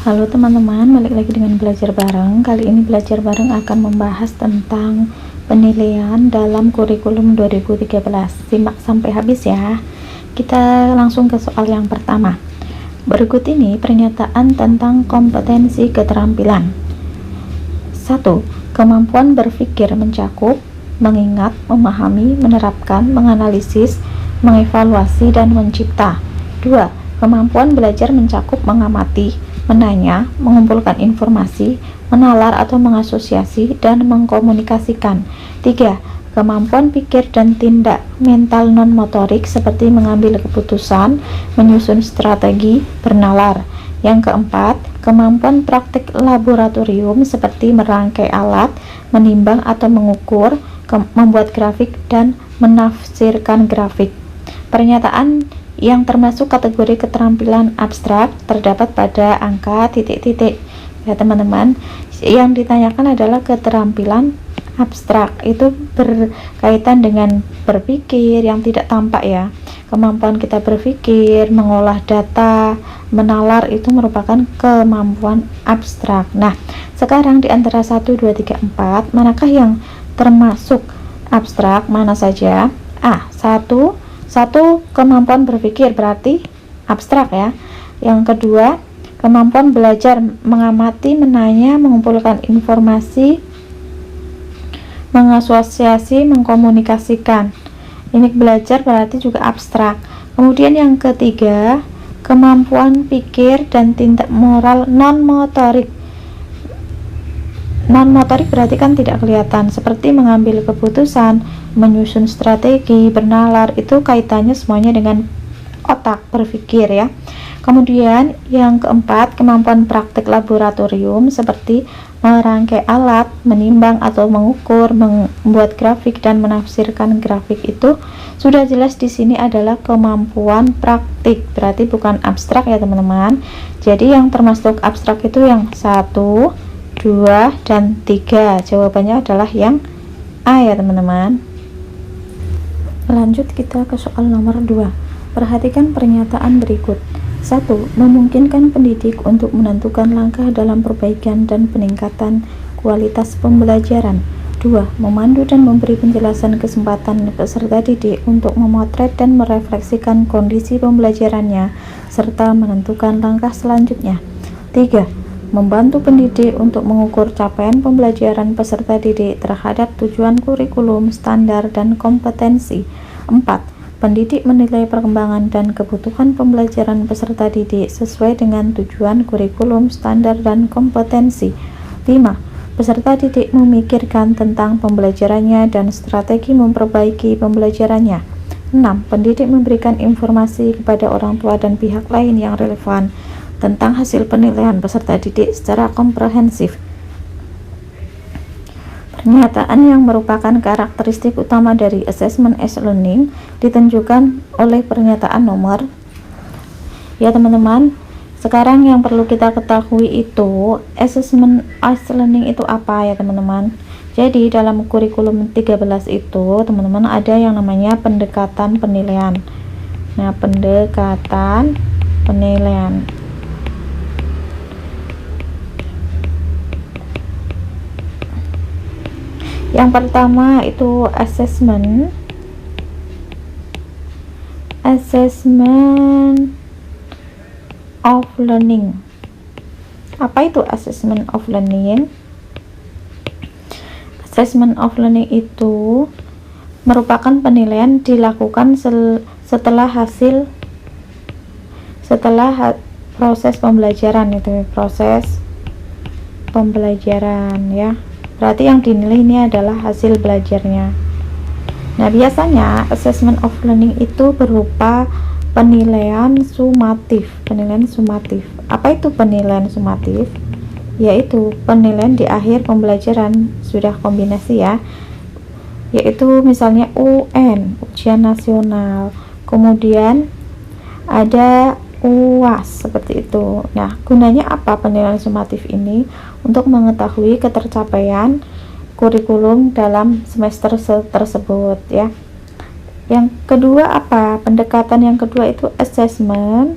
Halo teman-teman, balik lagi dengan belajar bareng. Kali ini belajar bareng akan membahas tentang penilaian dalam kurikulum 2013. Simak sampai habis ya. Kita langsung ke soal yang pertama. Berikut ini pernyataan tentang kompetensi keterampilan. 1. Kemampuan berpikir mencakup mengingat, memahami, menerapkan, menganalisis, mengevaluasi, dan mencipta. 2. Kemampuan belajar mencakup mengamati, menanya, mengumpulkan informasi, menalar atau mengasosiasi, dan mengkomunikasikan. 3. Kemampuan pikir dan tindak mental non-motorik seperti mengambil keputusan, menyusun strategi, bernalar. Yang keempat, kemampuan praktik laboratorium seperti merangkai alat, menimbang atau mengukur, membuat grafik, dan menafsirkan grafik. Pernyataan yang termasuk kategori keterampilan abstrak terdapat pada angka titik-titik ya teman-teman. Yang ditanyakan adalah keterampilan abstrak, itu berkaitan dengan berpikir yang tidak tampak ya. Kemampuan kita berpikir, mengolah data, menalar, itu merupakan kemampuan abstrak. Nah, sekarang di antara 1, 2, 3, 4 manakah yang termasuk abstrak? Mana saja? Satu, kemampuan berpikir berarti abstrak ya. Yang kedua, kemampuan belajar mengamati, menanya, mengumpulkan informasi, mengasosiasi, mengkomunikasikan. Ini belajar berarti juga abstrak. Kemudian yang ketiga, kemampuan pikir dan tindak moral non-motorik. Non-motorik berarti kan tidak kelihatan, seperti mengambil keputusan, menyusun strategi, bernalar, itu kaitannya semuanya dengan otak berpikir ya. Kemudian yang keempat, kemampuan praktik laboratorium seperti merangkai alat, menimbang atau mengukur, membuat grafik, dan menafsirkan grafik, itu sudah jelas di sini adalah kemampuan praktik, berarti bukan abstrak ya teman-teman. Jadi yang termasuk abstrak itu yang 1, 2, dan 3. Jawabannya adalah yang A ya teman-teman. Lanjut kita ke soal nomor 2. Perhatikan pernyataan berikut. 1. Memungkinkan pendidik untuk menentukan langkah dalam perbaikan dan peningkatan kualitas pembelajaran. 2. Memandu dan memberi penjelasan kesempatan peserta didik untuk memotret dan merefleksikan kondisi pembelajarannya serta menentukan langkah selanjutnya. 3. Membantu pendidik untuk mengukur capaian pembelajaran peserta didik terhadap tujuan kurikulum, standar, dan kompetensi. 4. Pendidik menilai perkembangan dan kebutuhan pembelajaran peserta didik sesuai dengan tujuan kurikulum, standar, dan kompetensi. 5. Peserta didik memikirkan tentang pembelajarannya dan strategi memperbaiki pembelajarannya. 6. Pendidik memberikan informasi kepada orang tua dan pihak lain yang relevan tentang hasil penilaian peserta didik secara komprehensif. Pernyataan yang merupakan karakteristik utama dari assessment as learning ditunjukkan oleh pernyataan nomor ya teman-teman. Sekarang yang perlu kita ketahui itu assessment as learning itu apa ya teman-teman. Jadi dalam kurikulum 13 itu teman-teman ada yang namanya pendekatan penilaian. Nah, pendekatan penilaian yang pertama itu assessment of learning. Apa itu assessment of learning? Assessment of learning itu merupakan penilaian dilakukan setelah proses pembelajaran, itu proses pembelajaran ya. Berarti yang dinilai ini adalah hasil belajarnya. Nah, biasanya assessment of learning itu berupa penilaian sumatif. Apa itu penilaian sumatif? Yaitu penilaian di akhir pembelajaran, sudah kombinasi ya. Yaitu misalnya UN, ujian nasional. Kemudian ada UAS seperti itu. Nah, gunanya apa penilaian sumatif ini? Untuk mengetahui ketercapaian kurikulum dalam semester tersebut ya. Yang kedua apa? Pendekatan yang kedua itu assessment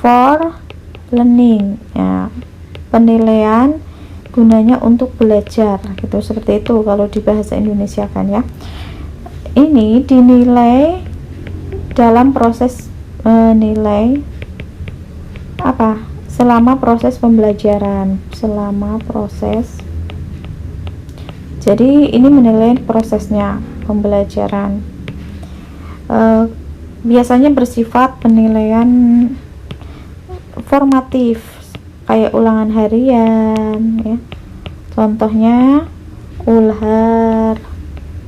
for learning ya, penilaian gunanya untuk belajar gitu, seperti itu kalau di bahasa Indonesia kan ya. Ini dinilai dalam proses menilai apa, selama proses pembelajaran, jadi ini menilai prosesnya pembelajaran. Biasanya bersifat penilaian formatif kayak ulangan harian ya, contohnya ulhar,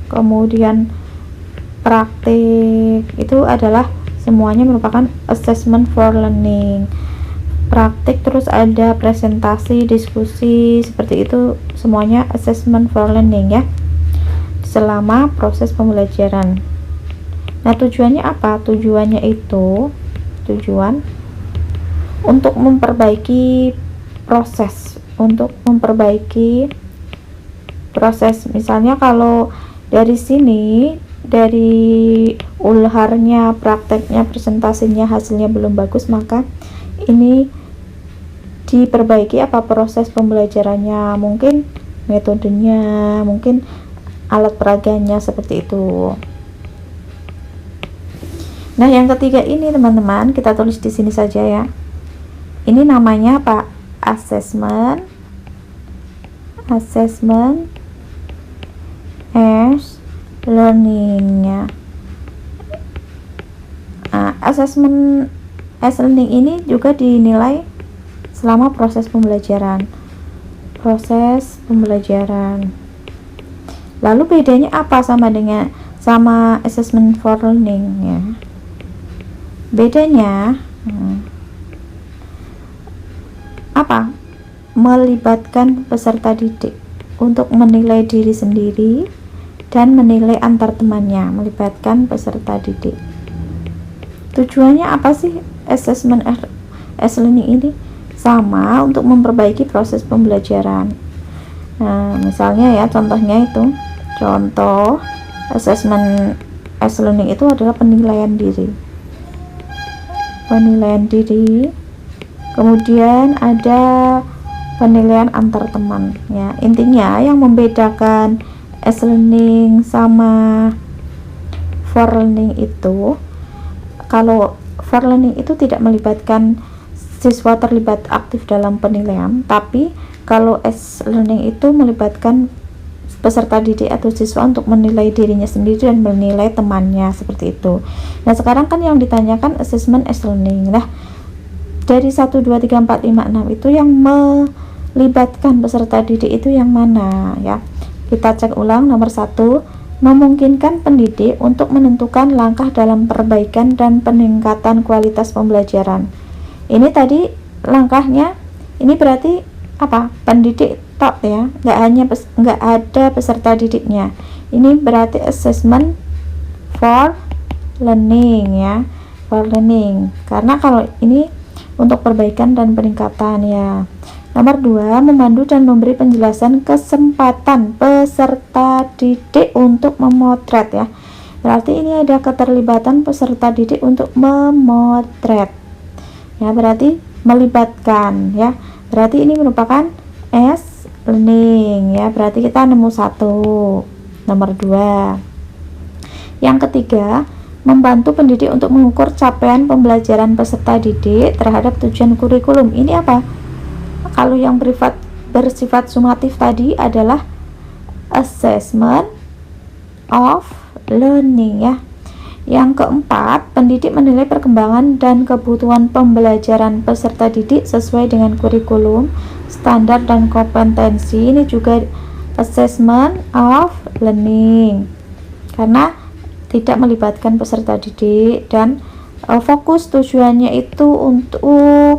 kemudian praktik, itu adalah semuanya merupakan assessment for learning. Praktik, terus ada presentasi, diskusi, seperti itu semuanya assessment for learning ya, selama proses pembelajaran. Nah, tujuannya apa? Tujuan untuk memperbaiki proses, misalnya kalau dari sini, dari ulharnya, prakteknya, presentasinya hasilnya belum bagus, maka ini diperbaiki apa, proses pembelajarannya, mungkin metodenya, mungkin alat peraganya, seperti itu. Nah, yang ketiga ini teman-teman, kita tulis di sini saja ya. Ini namanya apa? Assessment as learning ya. Assessment as learning ini juga dinilai selama proses pembelajaran. Lalu bedanya apa sama assessment for learning ya? Bedanya apa? Melibatkan peserta didik untuk menilai diri sendiri dan menilai antar temannya, melibatkan peserta didik. Tujuannya apa sih assessment as learning ini? Sama, untuk memperbaiki proses pembelajaran. Nah, misalnya ya, contoh assessment as learning itu adalah penilaian diri, kemudian ada penilaian antar teman ya. Intinya yang membedakan as learning sama for learning itu, kalau for learning itu tidak melibatkan siswa terlibat aktif dalam penilaian, tapi kalau as learning itu melibatkan peserta didik atau siswa untuk menilai dirinya sendiri dan menilai temannya, seperti itu. Nah, sekarang kan yang ditanyakan assessment as learning. Nah, dari 1, 2, 3, 4, 5, 6 itu yang melibatkan peserta didik itu yang mana ya? Kita cek ulang. Nomor 1, memungkinkan pendidik untuk menentukan langkah dalam perbaikan dan peningkatan kualitas pembelajaran. Ini tadi langkahnya, ini berarti apa? Pendidik tok ya, nggak ada peserta didiknya. Ini berarti assessment for learning ya, karena kalau ini untuk perbaikan dan peningkatan ya. Nomor 2, memandu dan memberi penjelasan kesempatan peserta didik untuk memotret ya, berarti ini ada keterlibatan peserta didik untuk memotret ya, berarti melibatkan ya, berarti ini merupakan as learning ya, berarti kita nemu 1. Nomor 2, yang ketiga, membantu pendidik untuk mengukur capaian pembelajaran peserta didik terhadap tujuan kurikulum. Ini apa? Kalau yang bersifat sumatif tadi adalah assessment of learning ya. Yang keempat, pendidik menilai perkembangan dan kebutuhan pembelajaran peserta didik sesuai dengan kurikulum, standar dan kompetensi. Ini juga assessment of learning karena tidak melibatkan peserta didik dan fokus tujuannya itu untuk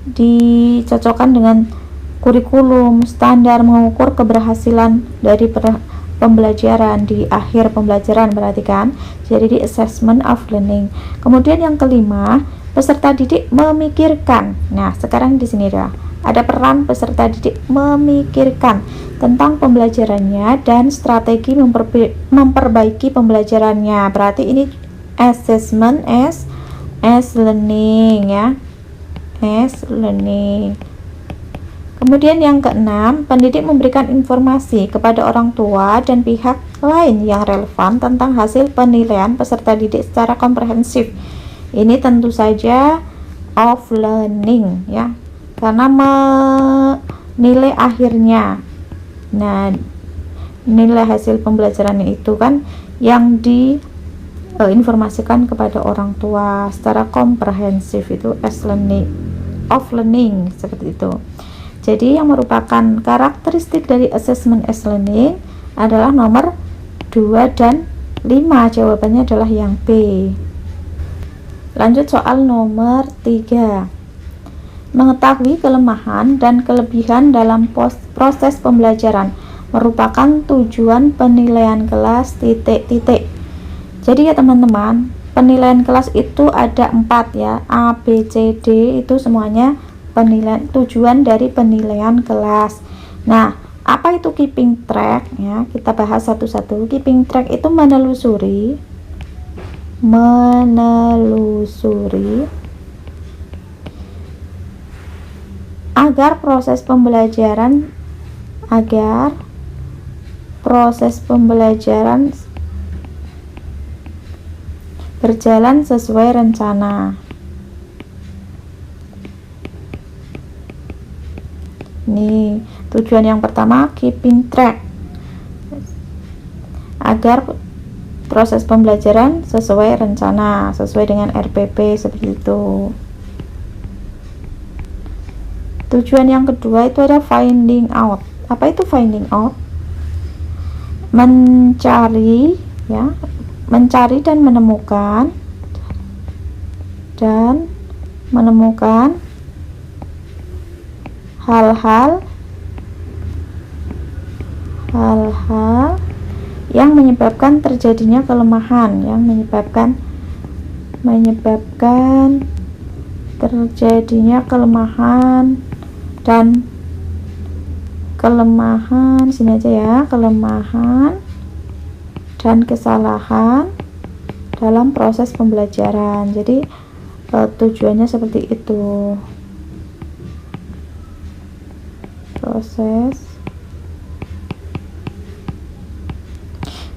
dicocokkan dengan kurikulum, standar, mengukur keberhasilan dari pembelajaran di akhir pembelajaran, berarti kan, jadi di assessment of learning. Kemudian yang kelima, peserta didik memikirkan. Nah, sekarang di sini ada peran peserta didik memikirkan tentang pembelajarannya dan strategi memperbaiki pembelajarannya. Berarti ini assessment as learning ya. learning. Kemudian yang keenam, pendidik memberikan informasi kepada orang tua dan pihak lain yang relevan tentang hasil penilaian peserta didik secara komprehensif. Ini tentu saja of learning ya, karena menilai akhirnya. Nah, nilai hasil pembelajaran itu kan yang diinformasikan kepada orang tua secara komprehensif, itu as learning, of learning, seperti itu. Jadi yang merupakan karakteristik dari assessment as learning adalah nomor 2 dan 5. Jawabannya adalah yang B. Lanjut soal nomor 3. Mengetahui kelemahan dan kelebihan dalam proses pembelajaran merupakan tujuan penilaian kelas titik-titik. Jadi ya teman-teman, penilaian kelas itu ada 4 ya, A, B, C, D, itu semuanya penilaian, tujuan dari penilaian kelas. Nah, apa itu keeping track ya? Kita bahas satu-satu. Keeping track itu menelusuri agar proses pembelajaran berjalan sesuai rencana. Nih, tujuan yang pertama keeping track agar proses pembelajaran sesuai rencana, sesuai dengan RPP, seperti itu. Tujuan yang kedua itu ada finding out. Apa itu finding out? Mencari ya, mencari dan menemukan hal-hal yang menyebabkan terjadinya kelemahan, sini aja ya, kelemahan dan kesalahan dalam proses pembelajaran. Jadi tujuannya seperti itu.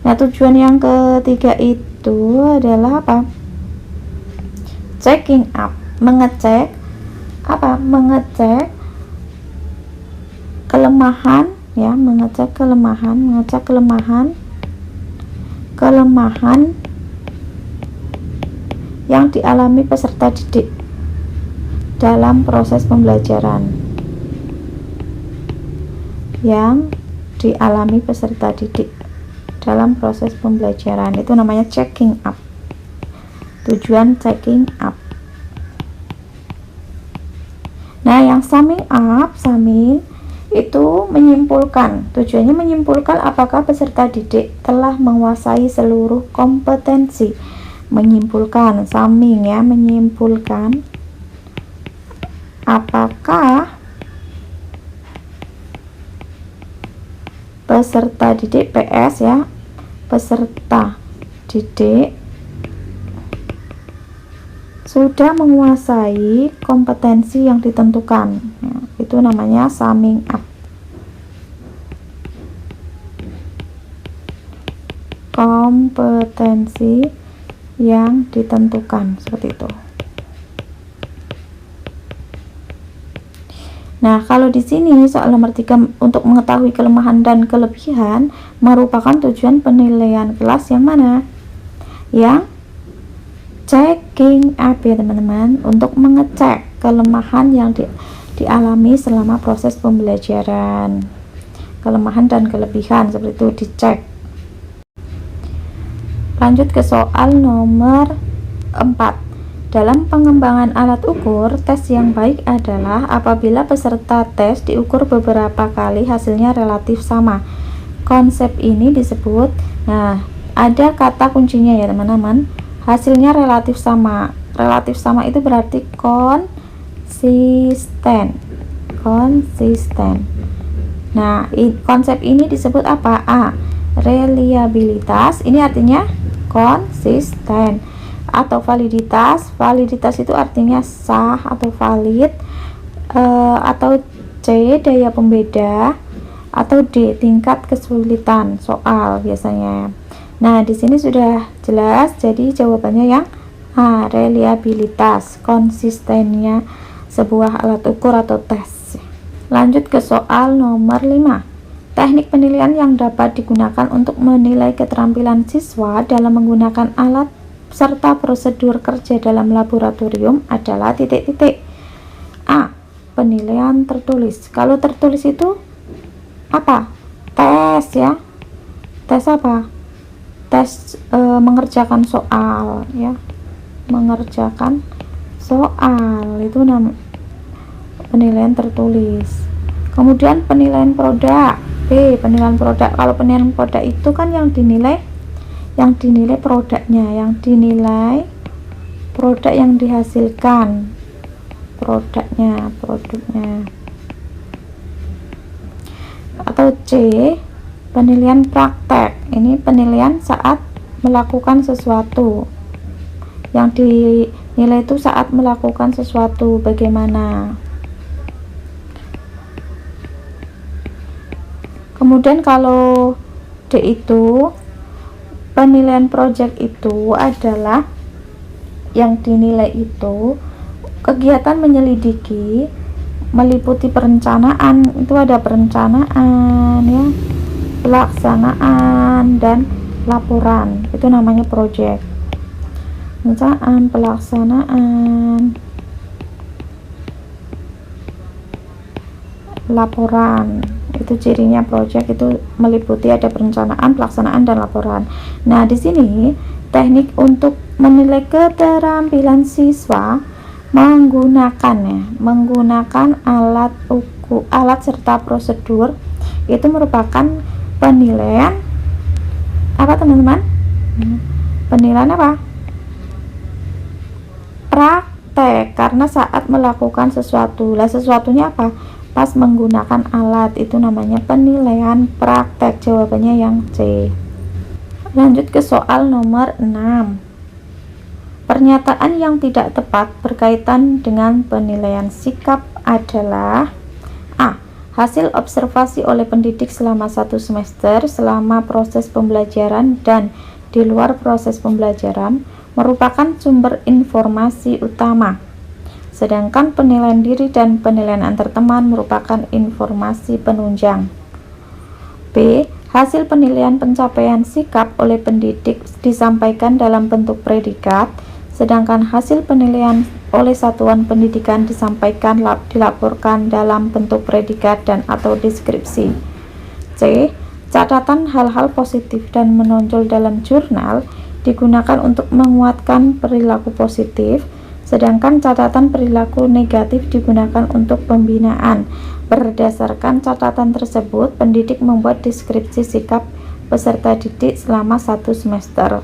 Nah, tujuan yang ketiga itu adalah apa? Checking up, mengecek kelemahan ya, mengecek kelemahan yang dialami peserta didik dalam proses pembelajaran. Itu namanya checking up. Tujuan checking up. Nah, yang summing itu menyimpulkan. Tujuannya menyimpulkan apakah peserta didik telah menguasai seluruh kompetensi. Menyimpulkan, summing ya, menyimpulkan apakah peserta didik PS ya, peserta didik sudah menguasai kompetensi yang ditentukan ya, itu namanya summing up. Kompetensi yang ditentukan, seperti itu. Nah, kalau di sini soal nomor 3, untuk mengetahui kelemahan dan kelebihan merupakan tujuan penilaian kelas yang mana? Yang checking up ya teman-teman, untuk mengecek kelemahan yang dialami selama proses pembelajaran. Kelemahan dan kelebihan seperti itu dicek. Lanjut ke soal nomor 4. Dalam pengembangan alat ukur, tes yang baik adalah apabila peserta tes diukur beberapa kali hasilnya relatif sama. Konsep ini disebut, nah ada kata kuncinya ya teman-teman, hasilnya relatif sama. Relatif sama itu berarti konsisten. Nah, konsep ini disebut apa? A, reliabilitas, ini artinya konsisten. atau validitas. Validitas itu artinya sah atau valid, atau C daya pembeda, atau D tingkat kesulitan soal biasanya. Nah, di sini sudah jelas, jadi jawabannya yang A, reliabilitas, konsistennya sebuah alat ukur atau tes. Lanjut ke soal nomor 5. Teknik penilaian yang dapat digunakan untuk menilai keterampilan siswa dalam menggunakan alat serta prosedur kerja dalam laboratorium adalah titik-titik. A, penilaian tertulis. Kalau tertulis itu apa? Tes ya. Tes apa? Tes mengerjakan soal ya. Mengerjakan soal itu penilaian tertulis. Kemudian penilaian produk. B, penilaian produk. Kalau penilaian produk itu kan yang dinilai produknya, yang dinilai produk yang dihasilkan, produknya. Atau C, penilaian praktek. Ini penilaian saat melakukan sesuatu, yang dinilai itu saat melakukan sesuatu bagaimana. Kemudian kalau D itu penilaian project itu adalah yang dinilai itu kegiatan menyelidiki meliputi perencanaan, itu ada perencanaan ya, pelaksanaan dan laporan, itu namanya project. Perencanaan, pelaksanaan, laporan, itu cirinya project, itu meliputi ada perencanaan, pelaksanaan dan laporan. Nah, di sini teknik untuk menilai keterampilan siswa menggunakan alat serta prosedur itu merupakan penilaian apa teman-teman? Penilaian apa? Praktek, karena saat melakukan sesuatu. Lah, sesuatunya apa? Pas menggunakan alat, itu namanya penilaian praktek. Jawabannya yang C. Lanjut ke soal nomor 6. Pernyataan yang tidak tepat berkaitan dengan penilaian sikap adalah A, hasil observasi oleh pendidik selama 1 semester selama proses pembelajaran dan di luar proses pembelajaran merupakan sumber informasi utama, sedangkan penilaian diri dan penilaian antar teman merupakan informasi penunjang. B, hasil penilaian pencapaian sikap oleh pendidik disampaikan dalam bentuk predikat, sedangkan hasil penilaian oleh satuan pendidikan dilaporkan dalam bentuk predikat dan atau deskripsi. C, catatan hal-hal positif dan menonjol dalam jurnal digunakan untuk menguatkan perilaku positif, sedangkan catatan perilaku negatif digunakan untuk pembinaan. Berdasarkan catatan tersebut, pendidik membuat deskripsi sikap peserta didik selama 1 semester.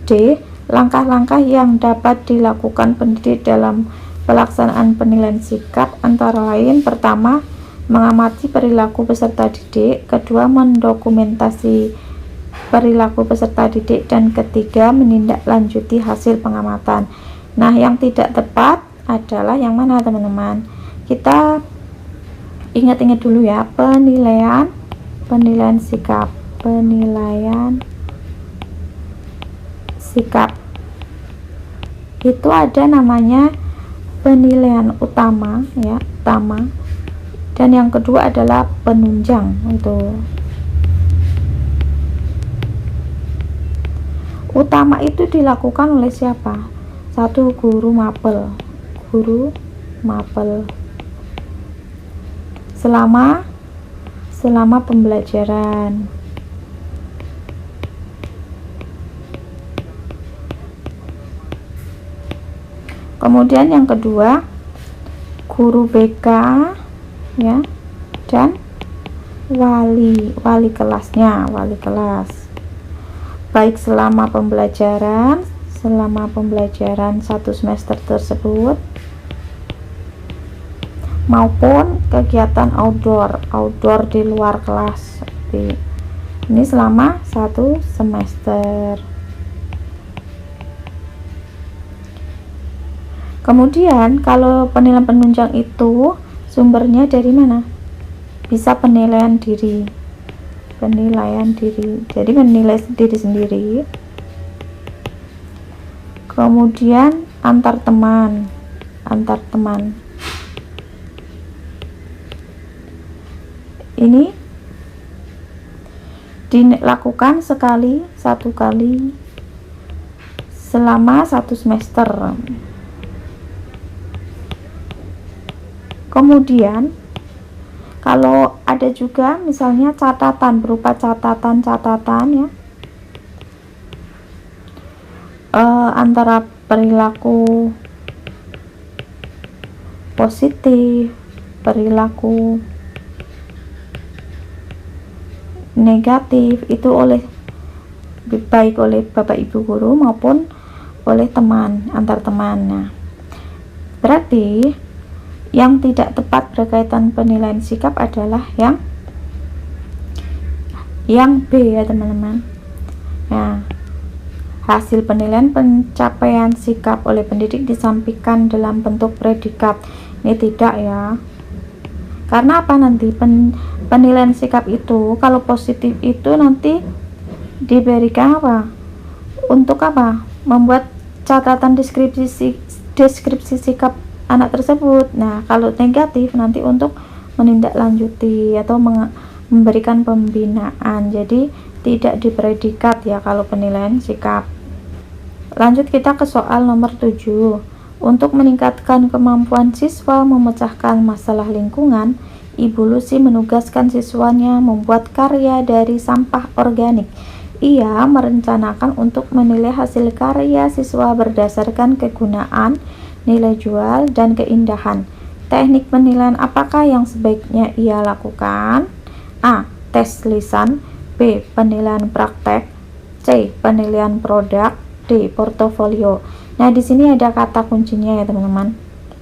D, langkah-langkah yang dapat dilakukan pendidik dalam pelaksanaan penilaian sikap antara lain: pertama, mengamati perilaku peserta didik; kedua, mendokumentasi perilaku peserta didik; dan ketiga, menindaklanjuti hasil pengamatan. Nah, yang tidak tepat adalah yang mana teman-teman? Kita ingat-ingat dulu ya, penilaian sikap, itu ada namanya penilaian utama ya, dan yang kedua adalah penunjang. Itu utama itu dilakukan oleh siapa? Satu, guru mapel selama pembelajaran. Kemudian yang kedua, guru BK ya, dan wali kelasnya, baik selama pembelajaran 1 semester tersebut maupun kegiatan outdoor di luar kelas. Ini selama 1 semester. Kemudian kalau penilaian penunjang itu sumbernya dari mana? Bisa penilaian diri, jadi menilai diri sendiri. Kemudian antar teman, ini dilakukan satu kali selama 1 semester. Kemudian kalau ada juga misalnya catatan, berupa catatan ya, antara perilaku positif, perilaku negatif, itu baik oleh Bapak Ibu guru maupun oleh teman, antar teman. Nah, berarti yang tidak tepat berkaitan penilaian sikap adalah yang B ya teman-teman. Nah, hasil penilaian pencapaian sikap oleh pendidik disampaikan dalam bentuk predikat. Ini tidak ya. Karena apa, nanti penilaian sikap itu kalau positif itu nanti diberikan apa? Untuk apa? Membuat catatan deskripsi sikap anak tersebut. Nah, kalau negatif nanti untuk menindaklanjuti atau memberikan pembinaan. Jadi tidak dipredikat ya kalau penilaian sikap. Lanjut kita ke soal nomor 7. Untuk meningkatkan kemampuan siswa memecahkan masalah lingkungan, Ibu Lucy menugaskan siswanya membuat karya dari sampah organik. Ia merencanakan untuk menilai hasil karya siswa berdasarkan kegunaan, nilai jual, dan keindahan. Teknik penilaian apakah yang sebaiknya ia lakukan? A. Tes lisan. B. Penilaian praktek. C. Penilaian produk. D. Portofolio. Nah, di sini ada kata kuncinya ya teman-teman.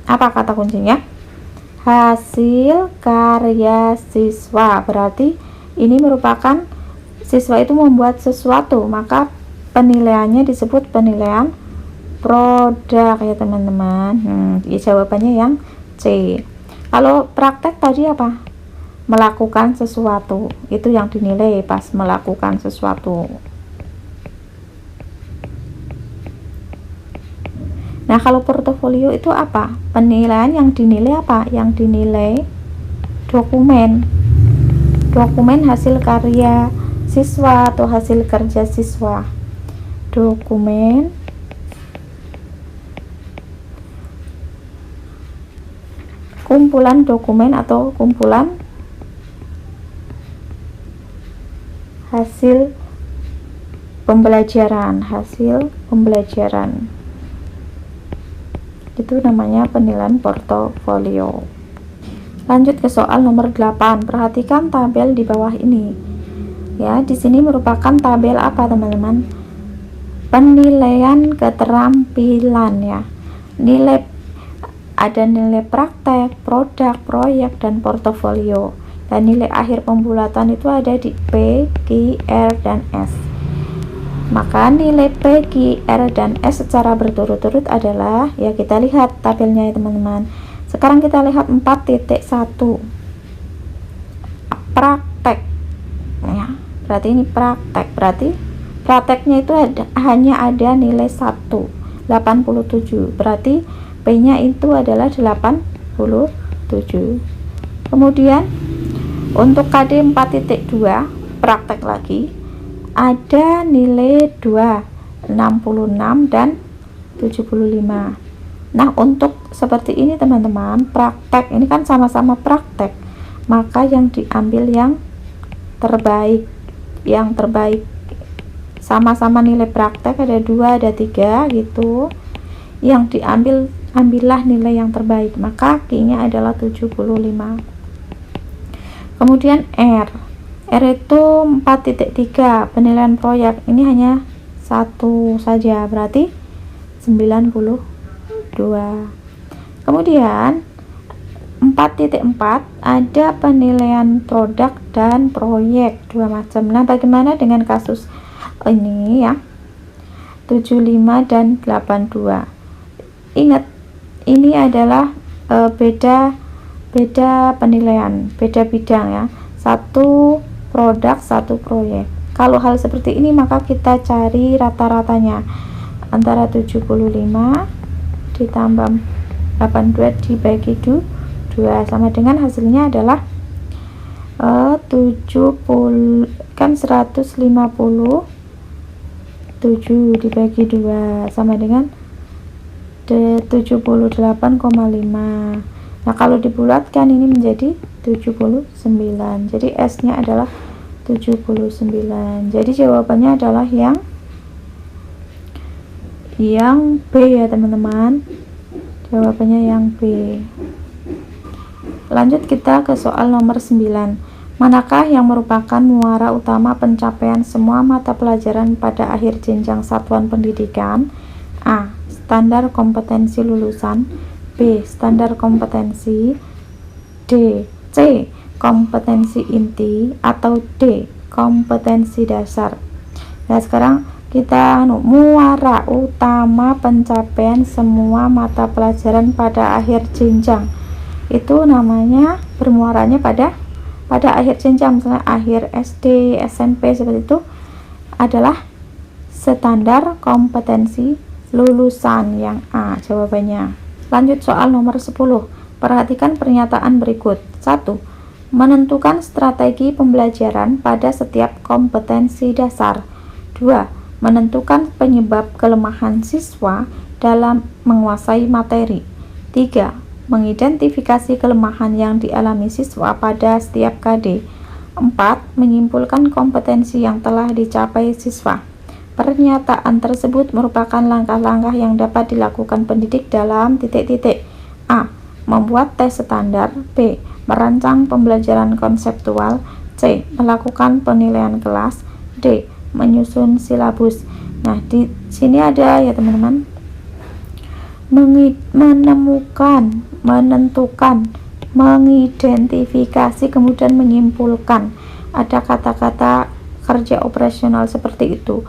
Apa kata kuncinya? Hasil karya siswa. Berarti ini merupakan siswa itu membuat sesuatu, maka penilaiannya disebut penilaian produk ya teman-teman. Ya, jawabannya yang C. Kalau praktek tadi apa? Melakukan sesuatu, itu yang dinilai pas melakukan sesuatu. Nah, kalau portofolio itu apa? Penilaian yang dinilai apa? Yang dinilai dokumen hasil karya siswa atau hasil kerja siswa. Dokumen kumpulan dokumen atau kumpulan hasil pembelajaran, itu namanya penilaian portofolio. Lanjut ke soal nomor 8. Perhatikan tabel di bawah ini. Ya, di sini merupakan tabel apa, teman-teman? Penilaian keterampilan ya. Ada nilai praktek, produk, proyek, dan portofolio. Dan nilai akhir pembulatan itu ada di P, Q, R, dan S. Maka nilai P, Q, R, dan S secara berturut-turut adalah, ya kita lihat tabelnya ya teman-teman. Sekarang kita lihat 4.1 praktek ya, berarti ini praktek, berarti prakteknya itu hanya ada nilai 1, 87, berarti P nya itu adalah 87. Kemudian untuk KD 4.2 praktek lagi ada nilai 2, 66 dan 75. Nah, untuk seperti ini teman-teman, praktek ini kan sama-sama praktek, maka yang diambil yang terbaik, sama-sama nilai praktek ada 2, ada 3 gitu, yang ambillah nilai yang terbaik, maka Q-nya adalah 75. Kemudian R itu 4.3 penilaian proyek, ini hanya satu saja, berarti 92. Kemudian 4.4 ada penilaian produk dan proyek, dua macam. Nah, bagaimana dengan kasus ini ya, 75 dan 82? Ingat, ini adalah beda penilaian, beda bidang ya, satu produk satu proyek. Kalau hal seperti ini maka kita cari rata-ratanya antara 75 ditambah 82 dibagi 2 sama dengan hasilnya adalah 70 kan 157 dibagi 2 sama dengan 78,5. Nah, kalau dibulatkan ini menjadi 79. Jadi S nya adalah 79. Jadi jawabannya adalah yang B ya teman-teman. Jawabannya yang B. Lanjut kita ke soal nomor 9. Manakah yang merupakan muara utama pencapaian semua mata pelajaran pada akhir jenjang satuan pendidikan? A. Standar kompetensi lulusan. B. Standar kompetensi. C. Kompetensi inti. Atau D. Kompetensi dasar. Nah, sekarang kita muara utama pencapaian semua mata pelajaran pada akhir jenjang. Itu namanya bermuaranya pada akhir jenjang, misalnya akhir SD, SMP seperti itu, adalah standar kompetensi lulusan yang A jawabannya. Lanjut soal nomor 10. Perhatikan pernyataan berikut. 1. Menentukan strategi pembelajaran pada setiap kompetensi dasar. 2. Menentukan penyebab kelemahan siswa dalam menguasai materi. 3. Mengidentifikasi kelemahan yang dialami siswa pada setiap KD. 4. Menyimpulkan kompetensi yang telah dicapai siswa. Pernyataan tersebut merupakan langkah-langkah yang dapat dilakukan pendidik dalam titik-titik. A. Membuat tes standar. B. Merancang pembelajaran konseptual. C. Melakukan penilaian kelas. D. Menyusun silabus. Nah, di sini ada ya teman-teman, menemukan, menentukan, mengidentifikasi, kemudian menyimpulkan. Ada kata-kata kerja operasional seperti itu.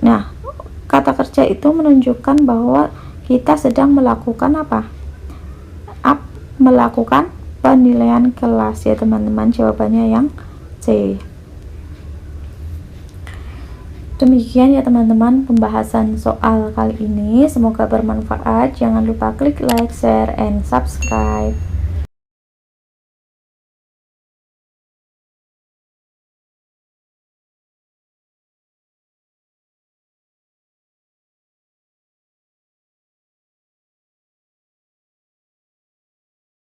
Nah, kata kerja itu menunjukkan bahwa kita sedang melakukan apa? Melakukan penilaian kelas ya teman-teman. Jawabannya yang C. Demikian ya teman-teman pembahasan soal kali ini. Semoga bermanfaat. Jangan lupa klik like, share, and subscribe.